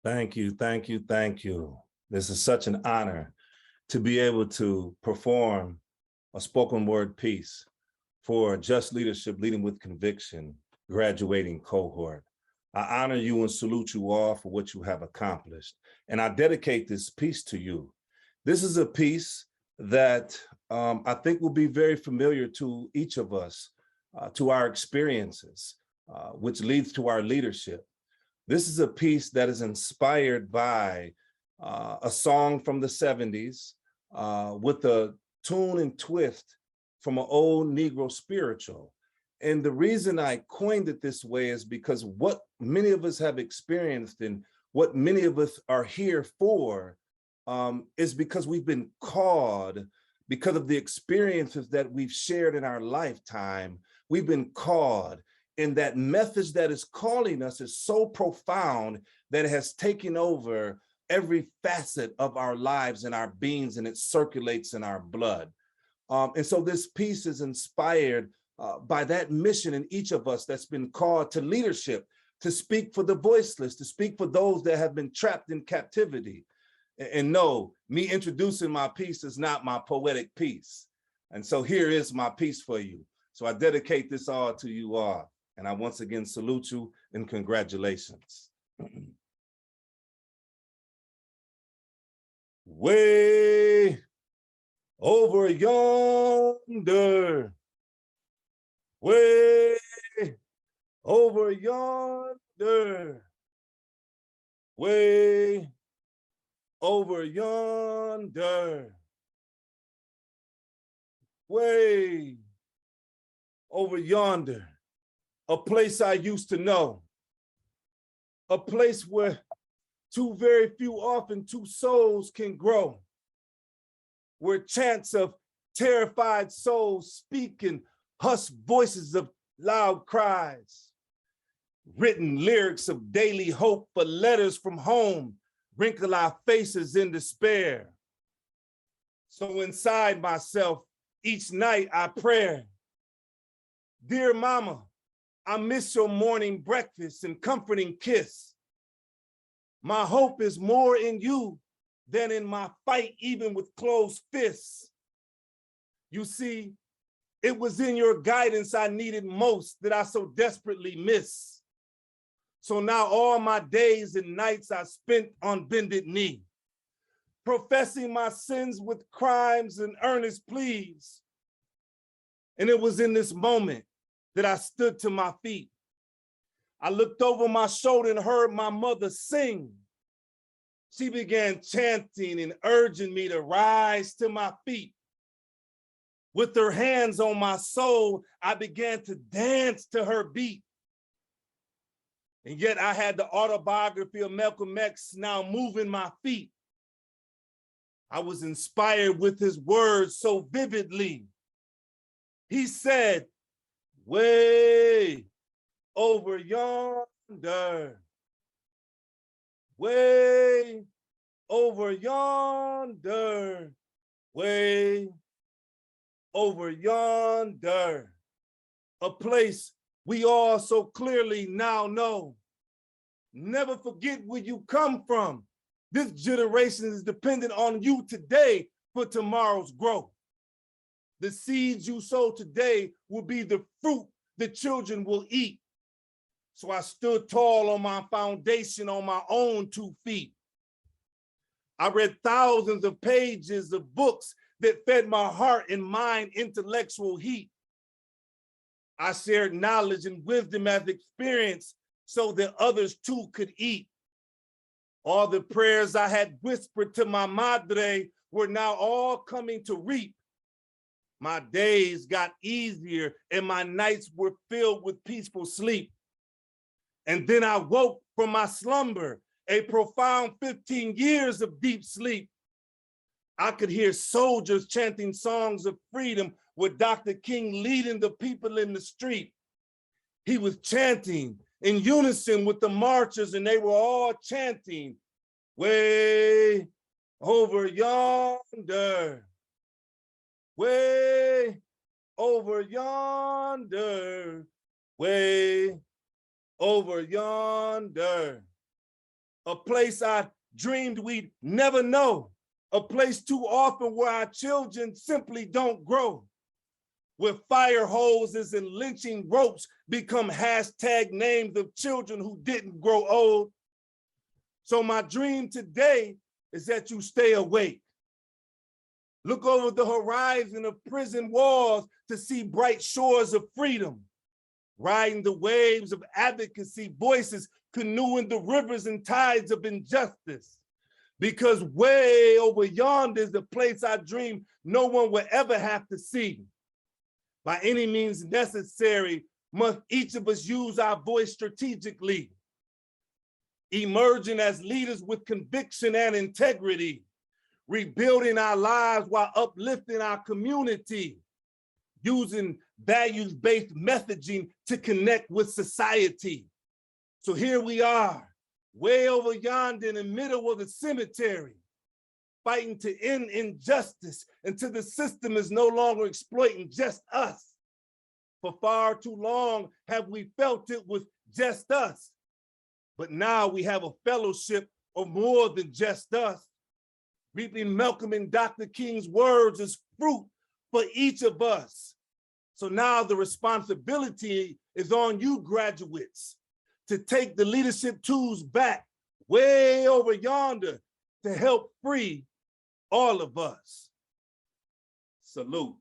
Thank you, thank you, thank you. This is such an honor to be able to perform a spoken word piece for Just Leadership Leading with Conviction graduating cohort. I honor you and salute you all for what you have accomplished. And I dedicate this piece to you. This is a piece that I think will be very familiar to each of us, to our experiences, which leads to our leadership. This is a piece that is inspired by a song from the 70s with a tune and twist from an old Negro spiritual. And the reason I coined it this way is because what many of us have experienced and what many of us are here for is because we've been called, because of the experiences that we've shared in our lifetime, we've been called. And that message that is calling us is so profound that it has taken over every facet of our lives and our beings, and it circulates in our blood. And so this piece is inspired by that mission in each of us that's been called to leadership, to speak for the voiceless, to speak for those that have been trapped in captivity. And no, me introducing my piece is not my poetic piece. And so here is my piece for you. So I dedicate this all to you all. And I once again salute you and congratulations. Way over yonder, way over yonder, way over yonder, way over yonder. A place I used to know, a place where too very few, often two souls can grow, where chants of terrified souls speak in hushed voices of loud cries, written lyrics of daily hope for letters from home wrinkle our faces in despair. So inside myself, each night I pray, dear mama, I miss your morning breakfast and comforting kiss. My hope is more in you than in my fight, even with closed fists. You see, it was in your guidance I needed most that I so desperately miss. So now all my days and nights I spent on bended knee, professing my sins with crimes and earnest pleas. And it was in this moment that I stood to my feet. I looked over my shoulder and heard my mother sing. She began chanting and urging me to rise to my feet. With her hands on my soul, I began to dance to her beat. And yet I had the autobiography of Malcolm X now moving my feet. I was inspired with his words so vividly. He said, way over yonder, way over yonder, way over yonder, a place we all so clearly now know. Never forget where you come from. This generation is dependent on you today for tomorrow's growth. The seeds you sow today will be the fruit the children will eat. So I stood tall on my foundation on my own 2 feet. I read thousands of pages of books that fed my heart and mind intellectual heat. I shared knowledge and wisdom as experience so that others too could eat. All the prayers I had whispered to my madre were now all coming to reap. My days got easier and my nights were filled with peaceful sleep. And then I woke from my slumber, a profound 15 years of deep sleep. I could hear soldiers chanting songs of freedom with Dr. King leading the people in the street. He was chanting in unison with the marchers and they were all chanting, way over yonder, way over yonder, way over yonder, a place I dreamed we'd never know, a place too often where our children simply don't grow, where fire hoses and lynching ropes become hashtag names of children who didn't grow old. So my dream today is that you stay awake. Look over the horizon of prison walls to see bright shores of freedom, riding the waves of advocacy, voices canoeing the rivers and tides of injustice. Because way over yonder is the place I dream no one will ever have to see. By any means necessary, must each of us use our voice strategically, emerging as leaders with conviction and integrity, rebuilding our lives while uplifting our community, using values-based messaging to connect with society. So here we are, way over yonder in the middle of the cemetery, fighting to end injustice until the system is no longer exploiting just us. For far too long have we felt it was just us. But now we have a fellowship of more than just us. Reaping Malcolm and Dr. King's words as fruit for each of us. So now the responsibility is on you graduates to take the leadership tools back way over yonder to help free all of us. Salute.